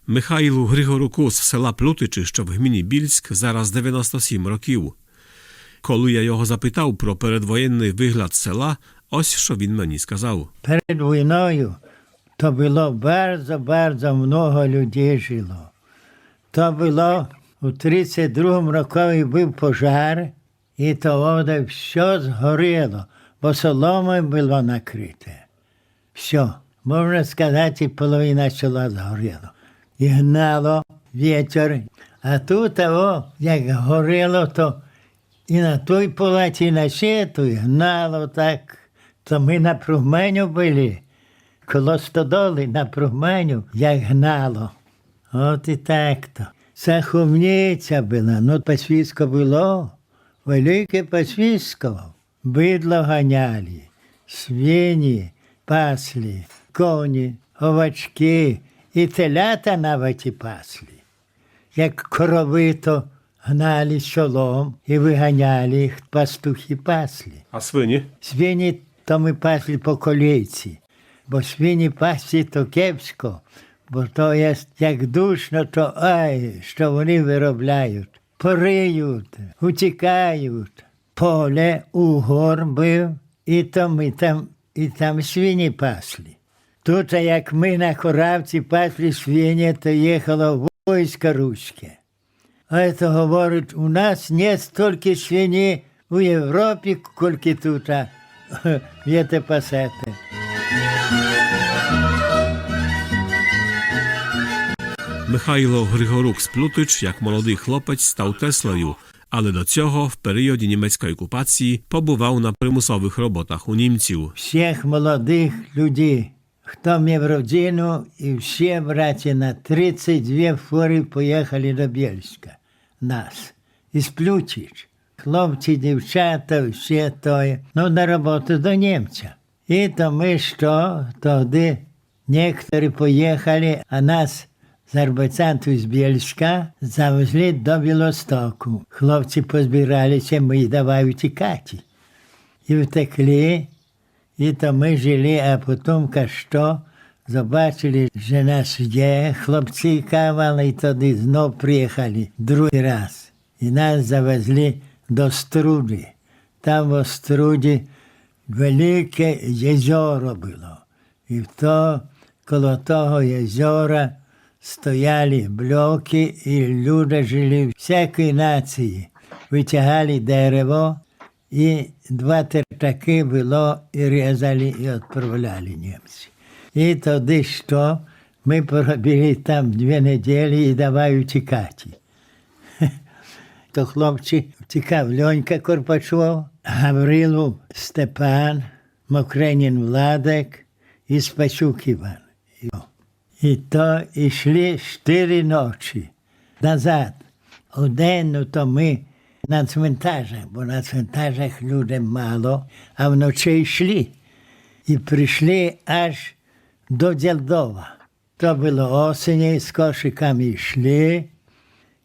Михайлу Григоруку з села Плутичі, що в гміні Більськ, зараз 97 років. Коли я його запитав про передвоєнний вигляд села, ось що він мені сказав. Перед війною то було bardzo много людей жило. То було у 32-му році був пожар, і то вода все згоріло, бо соломою було накрите. Все, можна сказати, половина села згоріло. І гнало вітер, а тут як горіло, то і на той палаті, і на ще, то і гнало так. То ми на Пругменю були, коло стодоли на Пругменю, як гнало. От і так-то. Це хумниця була, ну пасвісько було, велике пасвісько. Бидло ганяли, свині пасли, коні, овачки і телята навіть і пасли. Як корови, то гнали чолом і виганяли їх, пастухи пасли. А свині? Свині то ми пасли по колійці, бо свині пасти то кепсько, бо то є як душно, то ай, що вони виробляють. Пориють, утікають. Поле, угор був, і то ми там свині пасли. Тут, як ми на Хоравці пасли свині, то їхало військо руське. А це говорить, у нас не стільки свині у Європі, скільки тут є пасати. Михайло Григорук з Плутич, як молодий хлопець, став Теслою, але до цього в періоді німецької окупації побував на примусових роботах у німців. Всіх молодих людей, хто мав родину, і всі браті на 32 фури поїхали до Бєльська, нас, із Плутич. Хлопці, дівчата, всі тої, ну, на роботу до німця. І то ми що, тоді некоторі поїхали, а нас з Арбацанту з Бєльська завезли до Білостоку. Хлопці позбиралися, ми їх давай утікати. І втекли, і то ми жили, а потім, що, побачили, що нас є, хлопці кавали, і тоді знов приїхали другий раз. І нас завезли до Струди. Там в Оструді велике єзеро було. І коло того єзера стояли блоки, і люди жили всякої нації. Витягали дерево, і 2 тертаки було, і різали, і відправляли німці. І тоді що? Ми поробили там 2 неділі і давай утікати. То хлопці втікав Льонька Корпачов, Гаврилов Степан, Мокренін Владик і Спасюк Іван. І то йшли 4 ночі назад. У день то ми на цвинтажах, бо на цвинтажах людей мало, а вночі йшли. І прийшли аж до Дєлдова. То було осені, з кошиками йшли.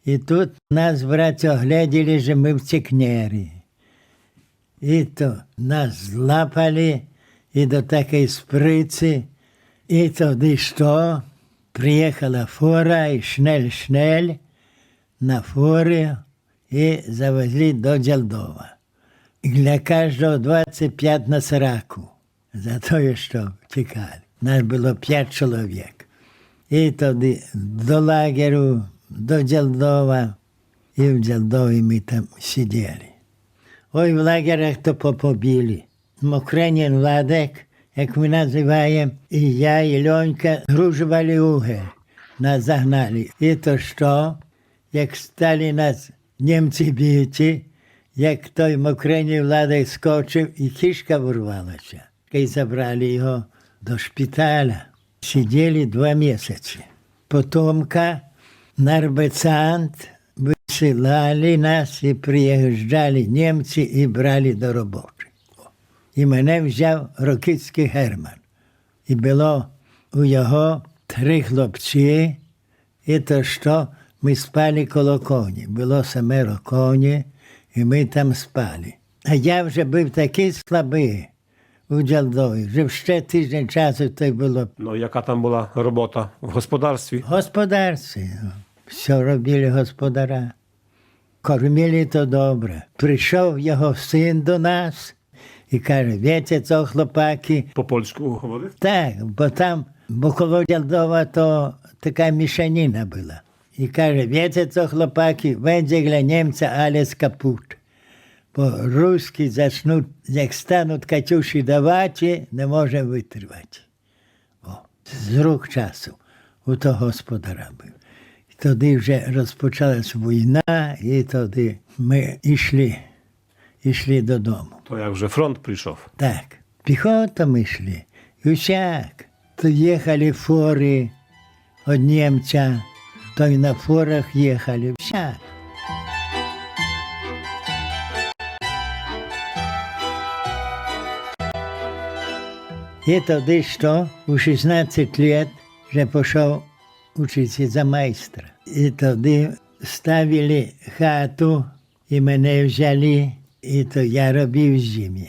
І тут нас, браття, огляділи, що ми втекнері. І то нас злапали, і до такої сприці. І тоді що? Приїхала фура, і шнель на фурі, і завезли до Дєлдова. І для кожного 25 на сраку. За те, що втікали. Нас було 5 чоловік. І тоді до лагерю, до Дєлдова, і в Дєлдові ми там сиділи. Ой, в лагерях то побили. Мокренін Владик, як ми називаємо, і я, і Льонька гружували угель. Нас загнали. І то що, як стали нас німці бити, як той Мокренін Владик скочив, і кишка вирвалася. І забрали його до шпиталя. Сиділи 2 місяці. Потомка на Арбацант висилали нас і приїжджали німці і брали до роботи. І мене взяв Рокицький Герман. І було у його 3 хлопці, і то що ми спали коло коні. Було 7 коні, і ми там спали. А я вже був такий слабий. у Дялдові. Вже ще тиждень часу так було. No jaka tam była robota w gospodarstwie? В господарстві. Все робили господара. Кормили то добре. Прийшов його син до нас і каже, «Віте, co хлопаки?» Po polsku говорив? Так, бо коло Дялдова то така мішаніна була. І каже, «Віте, co хлопаки, będzie для німця alles kaputt». Бо русські зачнуть, як стануть катюші давати, не можемо витривати. О, з рук часу у того господара був. І тоді вже розпочалась війна, і тоді ми йшли додому. To jak, że front przyszedł. Так, піхотом йшли. І всяк. То їхали фори від німця, то й на форах їхали. Всяк. І тоді що? У 16 років вже пішов учитися за майстра. І тоді ставили хату, і мене взяли, і то я робив з ними.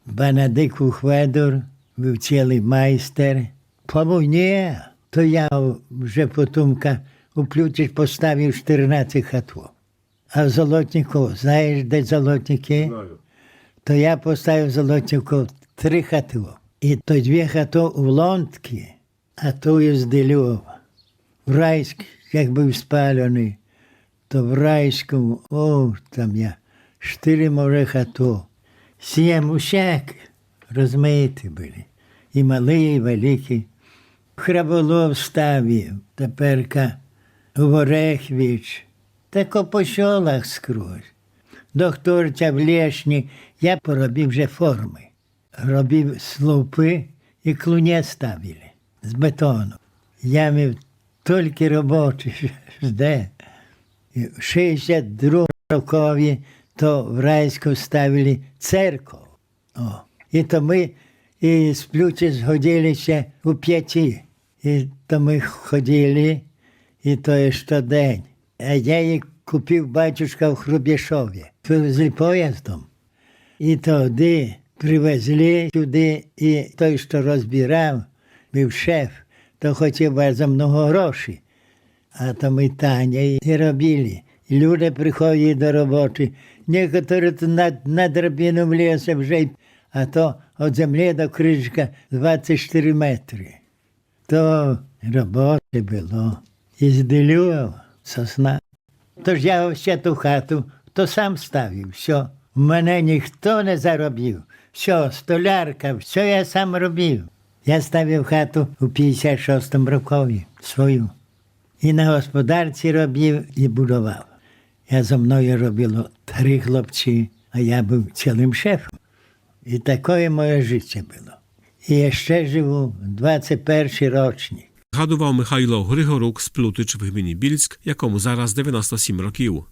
Бенедикт Ухведор був цілий майстер. По війні, то я вже потім у Плютич поставив 14 хатів. А в Золотнику, знаєш, де Золотники? То я поставив в Золотнику 3 хати. І то 2 хати у Лондки, а то із Дельова. В Райськ, як був спалений, то в Райському, там я, 4 може хату. 7 усяк розмиті були. І малі, і великі. Храболов ставив, теперка у Орехвіч. Тако по сьолах скрозь. Докторця в Лєшні, я поробив вже форми. Робив слупи і клуня ставили з бетону. Я мав тільки робочі, де. І в 62 рокові то в Райську ставили церкву. І то ми з Плючі згодилися у 5. І то ми ходили, і то є щодень. А я їх купив батюшка в Хрубєшові. Привезли поїздом. І тоді привезли сюди, і той, що розбирав, був шеф, то хотів bardzo много грошей. А то ми тані і робили. І люди приходять до роботи. Некоторі то на драбину влізли вже, а то від землі до крижка 24 метри. То роботи було. І зділював сосна. Тож я ще ту хату, то сам ставив, все. У мене ніхто не заробив. Все, столярка, все я сам робив. Я ставив хату у 56-му рокові свою. І на господарці робив, і будував. Я зо мною робило 3 хлопці, а я був цілим шефом. І таке моє життя було. І я ще живу, 21-й рочник. Згадував Михайло Григорук з Плутич в гміні Більськ, якому зараз 97 років.